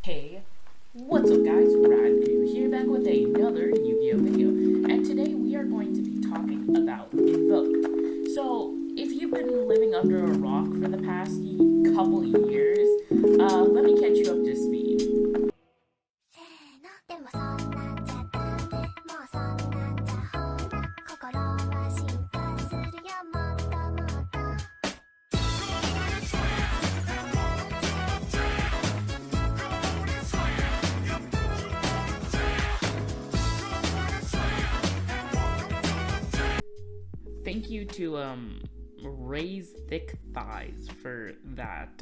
Hey, what's up guys? Radku here back with another Yu-Gi-Oh video, and today we are going to be talking about Invoked. So, if you've been living under a rock for the past couple years, let me catch you up to speed. Thank you to Raise Thick Thighs for that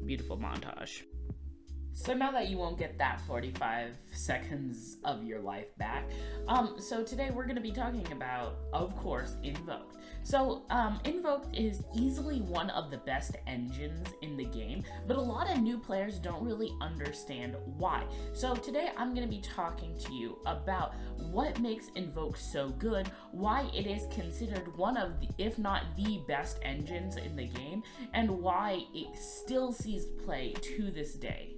beautiful montage. So now that you won't get that 45 seconds of your life back, so today we're going to be talking about, of course, Invoked. So, Invoked is easily one of the best engines in the game, but a lot of new players don't really understand why. So today I'm going to be talking to you about what makes Invoked so good, why it is considered one of the, if not the best engines in the game, and why it still sees play to this day.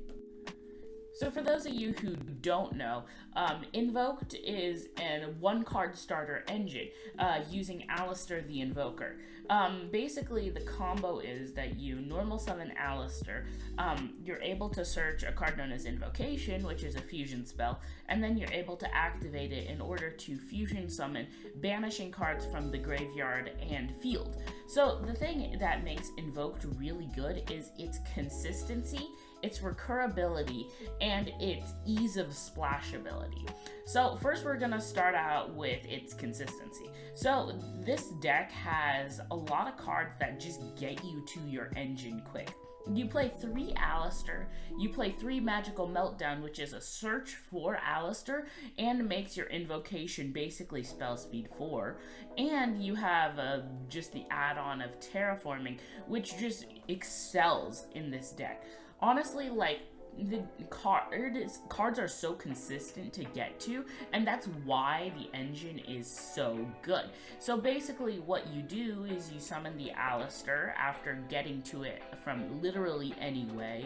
So for those of you who don't know, Invoked is a one-card starter engine using Aleister the Invoker. Basically, the combo is that you normal summon Aleister, you're able to search a card known as Invocation, which is a fusion spell, and then you're able to activate it in order to fusion summon, banishing cards from the graveyard and field. So the thing that makes Invoked really good is its consistency, its recurability, and its ease of splashability. So first we're gonna start out with its consistency. So this deck has a lot of cards that just get you to your engine quick. You play 3 Aleister, you play 3 Magical Meltdown, which is a search for Aleister, and makes your invocation basically spell speed 4, and you have just the add-on of Terraforming, which just excels in this deck. Honestly, like, the cards are so consistent to get to, and that's why the engine is so good. So basically what you do is you summon the Aleister after getting to it from literally any way,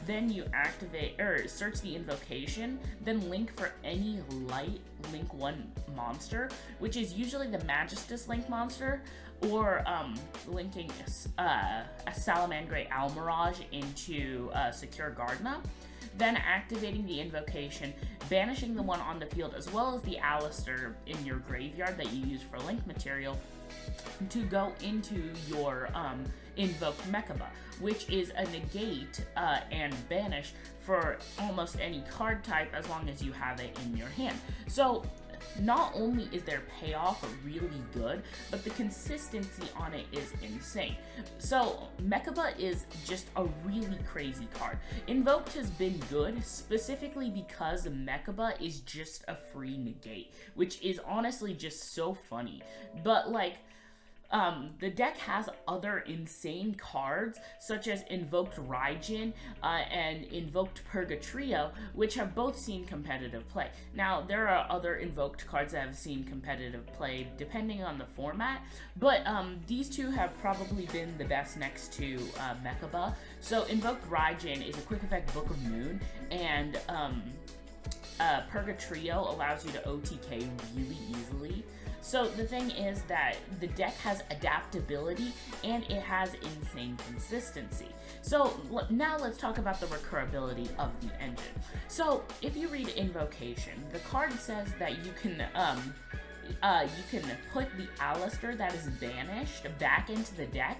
then you activate or search the invocation, then link for any light link 1 monster, which is usually the Magistus link monster, or linking a Salamangreat Almirage into Secure Gardna, then activating the invocation, banishing the one on the field, as well as the Aleister in your graveyard that you use for link material, to go into your Invoked Mechaba, which is a negate and banish for almost any card type as long as you have it in your hand. So not only is their payoff really good, but the consistency on it is insane. So Mechaba is just a really crazy card. Invoked has been good specifically because Mechaba is just a free negate, which is honestly just so funny. But like, the deck has other insane cards, such as Invoked Raijin and Invoked Purgatrio, which have both seen competitive play. Now, there are other Invoked cards that have seen competitive play, depending on the format, but these two have probably been the best next to Mechaba. So, Invoked Raijin is a quick effect Book of Moon, and Purgatrio allows you to OTK really easily. So the thing is that the deck has adaptability and it has insane consistency. So now let's talk about the recurability of the engine. So if you read Invocation, the card says that you can put the Aleister that is banished back into the deck,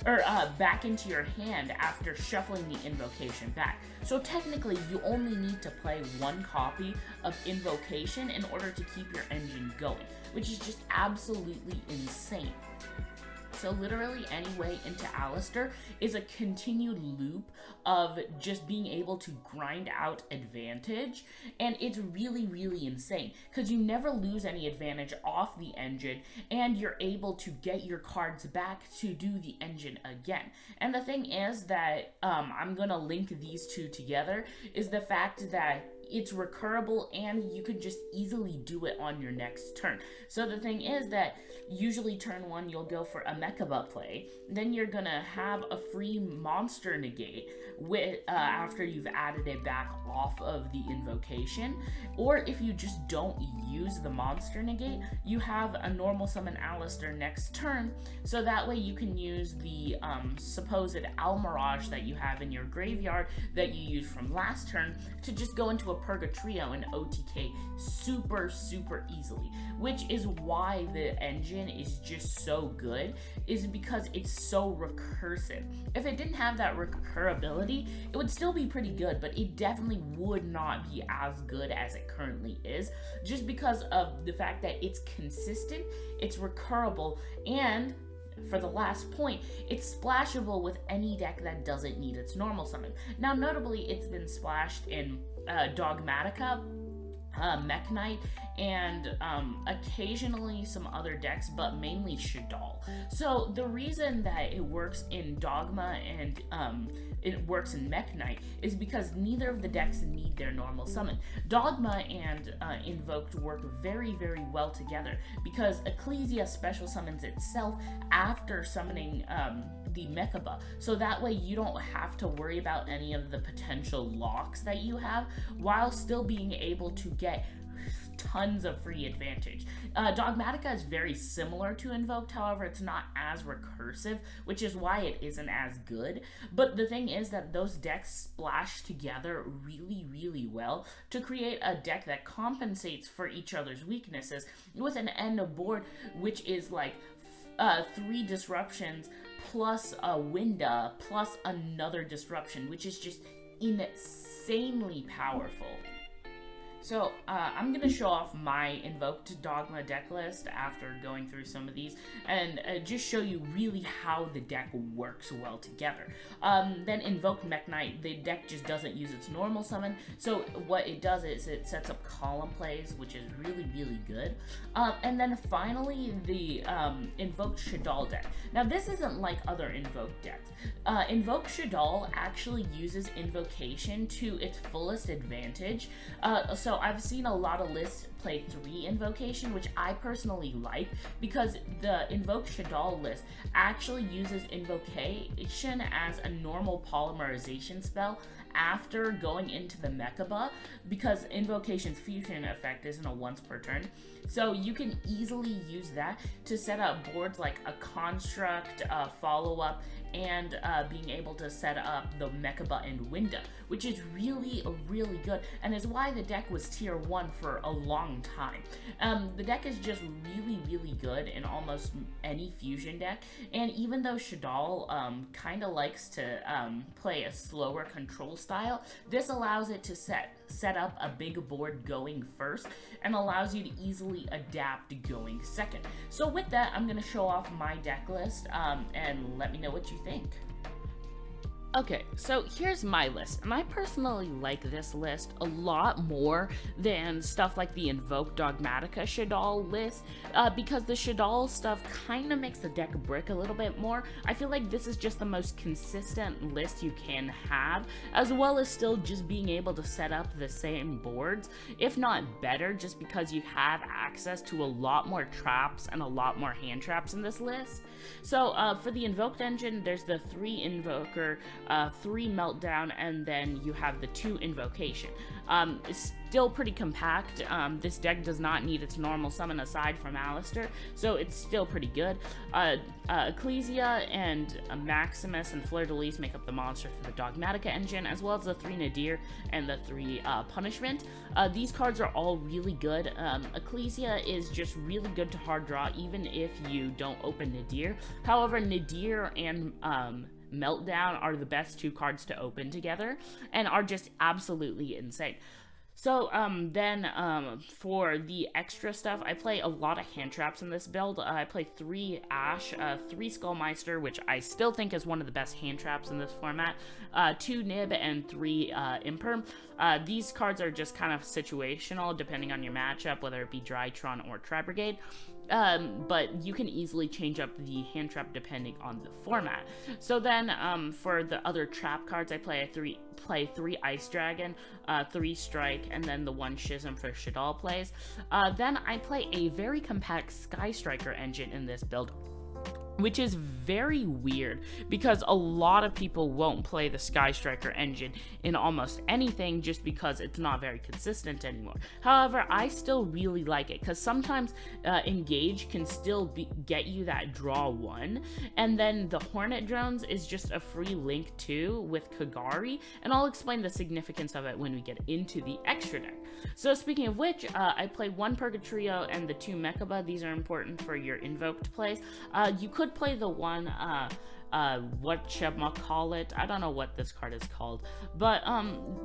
or back into your hand after shuffling the invocation back. So technically, you only need to play 1 copy of Invocation in order to keep your engine going, which is just absolutely insane. So literally any way into Aleister is a continued loop of just being able to grind out advantage, and it's really, really insane because you never lose any advantage off the engine, and you're able to get your cards back to do the engine again. And the thing is that I'm gonna link these two together is the fact that it's recurable, and you could just easily do it on your next turn. So the thing is that usually turn 1 you'll go for a Mechaba play, then you're gonna have a free monster negate with after you've added it back off of the invocation. Or if you just don't use the monster negate, you have a normal summon Aleister next turn, so that way you can use the supposed Almirage that you have in your graveyard that you used from last turn to just go into a Purgatrio and OTK super easily, which is why the engine is just so good, is because it's so recursive. If it didn't have that recurability, it would still be pretty good, but it definitely would not be as good as it currently is, just because of the fact that it's consistent, it's recurable, and for the last point, it's splashable with any deck that doesn't need its normal summon. Now, notably, it's been splashed in Dogmatica, Mech Knight, and occasionally some other decks, but mainly Shaddoll. So the reason that it works in Dogma and it works in Mech Knight is because neither of the decks need their normal summon. Dogma and Invoked work very well together because Ecclesia special summons itself after summoning the Mechaba, so that way you don't have to worry about any of the potential locks that you have, while still being able to get tons of free advantage. Dogmatica is very similar to Invoked, however it's not as recursive, which is why it isn't as good. But the thing is that those decks splash together really well to create a deck that compensates for each other's weaknesses with an end of board which is like 3 disruptions plus a Winda plus another disruption, which is just insanely powerful. So I'm going to show off my Invoked Dogma deck list after going through some of these, and just show you really how the deck works well together. Then Invoked Mech Knight, the deck just doesn't use its normal summon, so what it does is it sets up column plays, which is really good. And then finally, the Invoked Shaddoll deck. Now this isn't like other Invoked decks. Invoked Shaddoll actually uses Invocation to its fullest advantage, so I've seen a lot of lists play 3 Invocation, which I personally like, because the Invoked Shaddoll list actually uses Invocation as a normal polymerization spell after going into the Mechaba, because Invocation's fusion effect isn't a once per turn. So you can easily use that to set up boards like a Construct, follow-up, and being able to set up the Mechaba and Winda, which is really good, and is why the deck was tier 1 for a long time. The deck is just really good in almost any fusion deck, and even though Shaddoll kind of likes to play a slower control style, this allows it to set up a big board going first, and allows you to easily adapt going second. So with that, I'm going to show off my deck list, and let me know what you think. Okay, so here's my list, and I personally like this list a lot more than stuff like the Invoked Dogmatica Shaddoll list, because the Shaddoll stuff kind of makes the deck brick a little bit more. I feel like this is just the most consistent list you can have, as well as still just being able to set up the same boards, if not better, just because you have access to a lot more traps and a lot more hand traps in this list. So for the Invoked Engine, there's the 3 Invoker, 3 Meltdown, and then you have the 2 Invocation. It's still pretty compact. This deck does not need its normal summon aside from Aleister, so it's still pretty good. Ecclesia and Maximus and Fleur-de-Lis make up the monsters for the Dogmatica engine, as well as the 3 Nadir and the 3 Punishment. These cards are all really good. Ecclesia is just really good to hard draw, even if you don't open Nadir. However, Nadir and Meltdown are the best 2 cards to open together, and are just absolutely insane. So then for the extra stuff, I play a lot of hand traps in this build. I play 3 Ash, 3 Skullmeister, which I still think is one of the best hand traps in this format, 2 Nib, and 3 Imperm. These cards are just kind of situational depending on your matchup, whether it be Drytron or Tri-Brigade. but you can easily change up the hand trap depending on the format. So then for the other trap cards, I play 3 Ice Dragon, 3 Strike, and then the 1 Schism for Shaddoll plays. Then I play a very compact Sky Striker engine in this build, which is very weird because a lot of people won't play the Sky Striker engine in almost anything just because it's not very consistent anymore. However, I still really like it because sometimes Engage can still get you that draw 1, and then the Hornet Drones is just a free link 2 with Kagari, and I'll explain the significance of it when we get into the extra deck. So speaking of which, I play 1 Purgatrio and the 2 Mechaba. These are important for your invoked plays. You could play the one whatchamacallit, I don't know what this card is called, but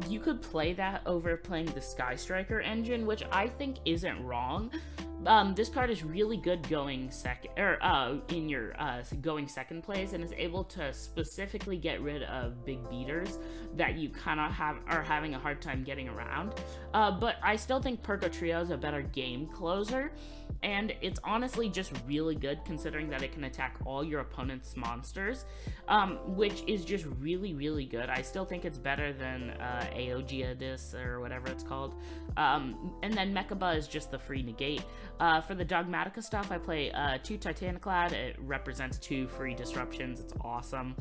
you could play that over playing the Sky Striker engine, which I think isn't wrong. This card is really good going second, or in your going second plays, and is able to specifically get rid of big beaters that you kind of are having a hard time getting around. But I still think Purgatrio is a better game closer, and it's honestly just really good considering that it can attack all your opponent's monsters, which is just really, really good. I still think it's better than Aegiadus or whatever it's called. And then Mechaba is just the free negate. For the Dogmatica stuff, I play 2 Titaniclad. It represents 2 free disruptions. It's awesome.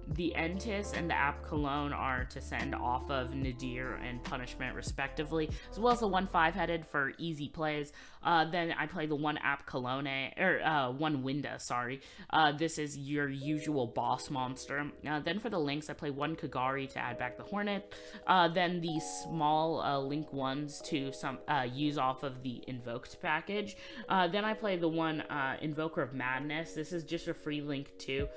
The Entis and the App Cologne are to send off of Nadir and Punishment respectively, as well as the 1 5-headed for easy plays. Then I play the 1 App Cologne, or 1 Winda, sorry. This is your usual boss monster. Then for the links, I play 1 Kagari to add back the Hornet. Then the small link 1s to use off of the Invoked package. Then I play the 1 Invoker of Madness. This is just a free link to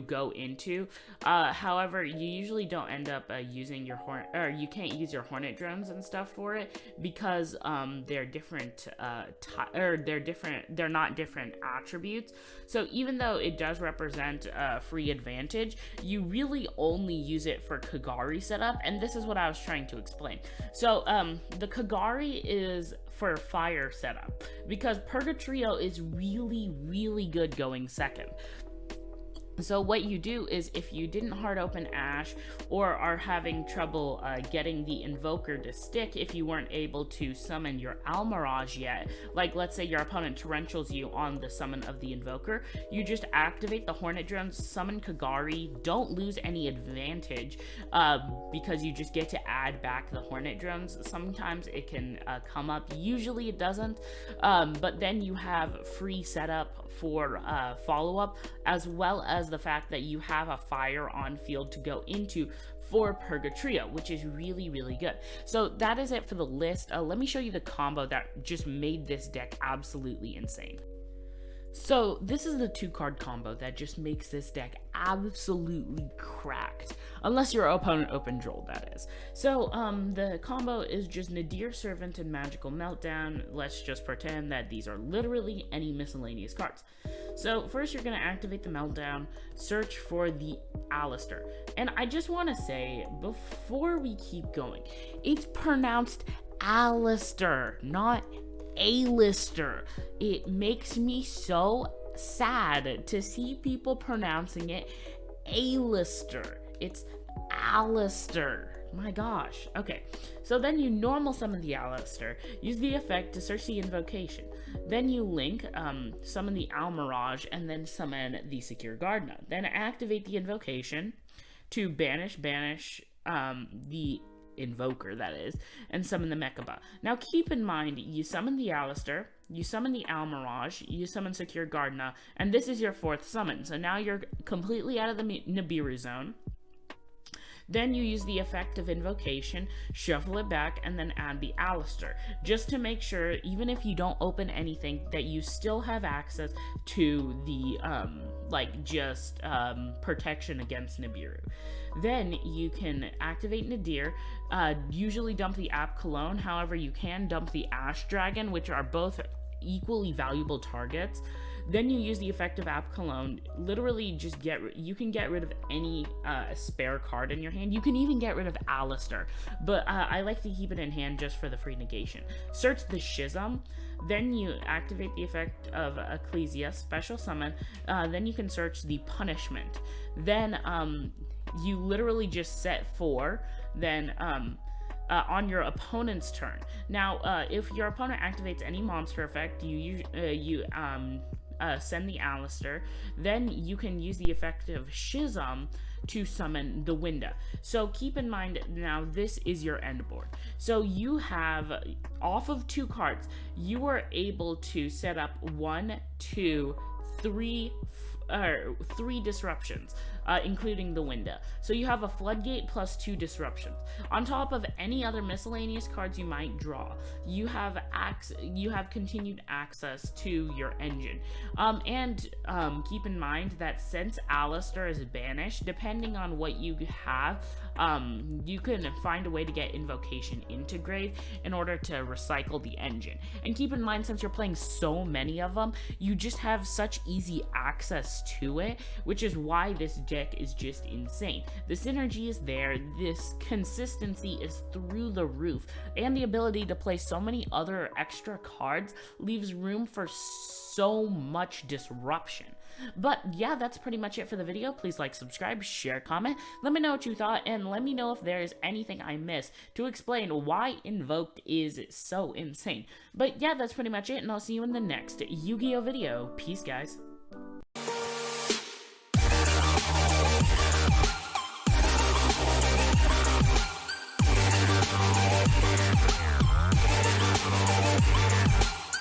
go into. However, you usually don't end up using your you can't use your Hornet drones and stuff for it because they're different they're not different attributes. So even though it does represent free advantage, you really only use it for Kagari setup, and this is what I was trying to explain. So the Kagari is for fire setup because Purgatrio is really, really good going second. So what you do is, if you didn't hard open Ash or are having trouble getting the Invoker to stick, if you weren't able to summon your Almirage yet, like let's say your opponent torrentials you on the summon of the Invoker, you just activate the Hornet Drones, summon Kagari, don't lose any advantage because you just get to add back the Hornet Drones. Sometimes it can come up, usually it doesn't, but then you have free setup for follow-up, as well as the fact that you have a fire on field to go into for Purgatrio, which is really, really good. So that is it for the list. Let me show you the combo that just made this deck absolutely insane. So this is the 2-card combo that just makes this deck absolutely cracked. Unless your opponent opened Droll, that is. So the combo is just Nadir, Servant, and Magical Meltdown. Let's just pretend that these are literally any miscellaneous cards. So first you're going to activate the Meltdown, search for the Aleister. And I just want to say, before we keep going, it's pronounced Aleister, not Aleister. It makes me so sad to see people pronouncing it Aleister. It's Aleister. My gosh. Okay, so then you normal summon the Aleister, use the effect to search the invocation. Then you link, summon the Almirage, and then summon the Secure Gardna. Then activate the invocation to banish the Invoker, that is, and summon the Mechaba. Now keep in mind, you summon the Aleister, you summon the Almirage, you summon Secure Gardna, and this is your 4th summon. So now you're completely out of the Nibiru zone. Then you use the effect of invocation, shuffle it back, and then add the Aleister, just to make sure, even if you don't open anything, that you still have access to the, protection against Nibiru. Then you can activate Nadir, usually dump the App Cologne, however you can dump the Ash Dragon, which are both equally valuable targets. Then you use the effect of App Cologne. Literally just you can get rid of any spare card in your hand. You can even get rid of Aleister, but I like to keep it in hand just for the free negation. Search the Schism. Then you activate the effect of Ecclesia, special summon. Then you can search the Punishment. Then you literally just set 4. Then on your opponent's turn. Now, if your opponent activates any monster effect, you send the Aleister. Then you can use the effect of Schism to summon the window. So keep in mind, now this is your end board. So you have, off of 2 cards, you are able to set up 1, 2, 3 disruptions, including the window. So you have a floodgate plus 2 disruptions. On top of any other miscellaneous cards you might draw, you have continued access to your engine. Keep in mind that since Aleister is banished, depending on what you have, you can find a way to get Invocation into grave in order to recycle the engine. And keep in mind, since you're playing so many of them, you just have such easy access to it, which is why this deck is just insane. The synergy is there, this consistency is through the roof, and the ability to play so many other extra cards leaves room for so much disruption. But yeah, that's pretty much it for the video. Please like, subscribe, share, comment, let me know what you thought, and let me know if there is anything I missed to explain why Invoked is so insane. But yeah, that's pretty much it, and I'll see you in the next Yu-Gi-Oh video. Peace, guys.